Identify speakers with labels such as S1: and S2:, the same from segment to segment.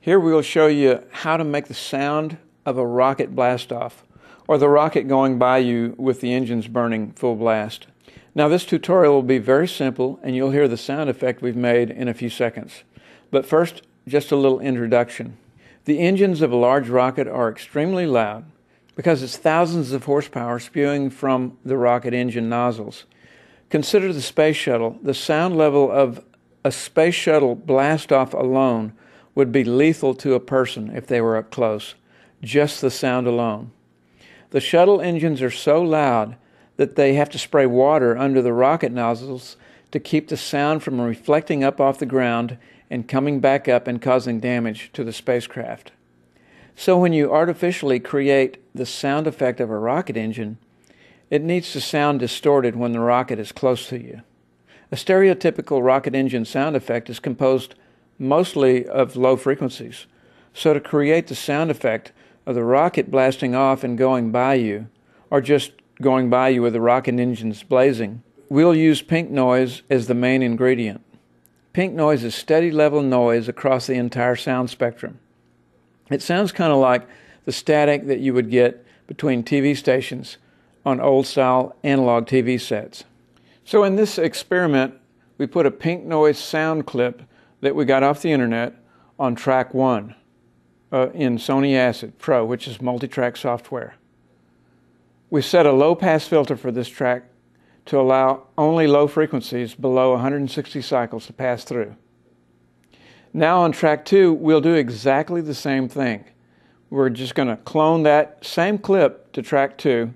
S1: Here we will show you how to make the sound of a rocket blast off, or the rocket going by you with the engines burning full blast. Now this tutorial will be very simple and you'll hear the sound effect we've made in a few seconds. But first, just a little introduction. The engines of a large rocket are extremely loud because it's thousands of horsepower spewing from the rocket engine nozzles. Consider the space shuttle. The sound level of a space shuttle blast off alone would be lethal to a person if they were up close, just the sound alone. The shuttle engines are so loud that they have to spray water under the rocket nozzles to keep the sound from reflecting up off the ground and coming back up and causing damage to the spacecraft. So when you artificially create the sound effect of a rocket engine, it needs to sound distorted when the rocket is close to you. A stereotypical rocket engine sound effect is composed mostly of low frequencies. So to create the sound effect of the rocket blasting off and going by you, or just going by you with the rocket engines blazing, we'll use pink noise as the main ingredient. Pink noise is steady level noise across the entire sound spectrum. It sounds kind of like the static that you would get between TV stations on old-style analog TV sets. So in this experiment, we put a pink noise sound clip that we got off the internet on track 1 in Sony Acid Pro, which is multi-track software. We set a low-pass filter for this track to allow only low frequencies below 160 cycles to pass through. Now on track 2, we'll do exactly the same thing. We're just going to clone that same clip to track 2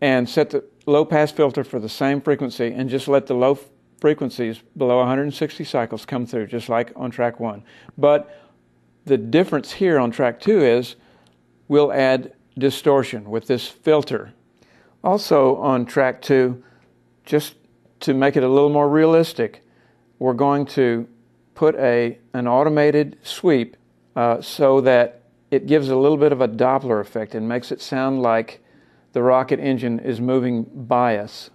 S1: and set the low-pass filter for the same frequency and just let the low frequencies below 160 cycles come through, just like on track 1. But the difference here on track 2 is we'll add distortion with this filter. Also on track 2, just to make it a little more realistic, we're going to put an automated sweep so that it gives a little bit of a Doppler effect and makes it sound like the rocket engine is moving by us.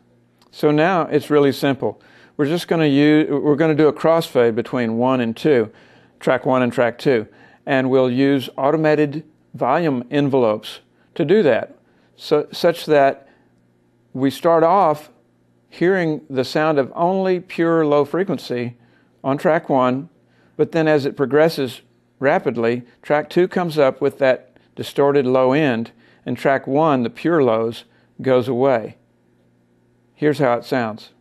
S1: So now it's really simple. We're going to do a crossfade between 1 and 2, track 1 and track 2, and we'll use automated volume envelopes to do that, such that we start off hearing the sound of only pure low frequency on track 1, but then as it progresses rapidly, track 2 comes up with that distorted low end, and track 1, the pure lows, goes away. Here's how it sounds.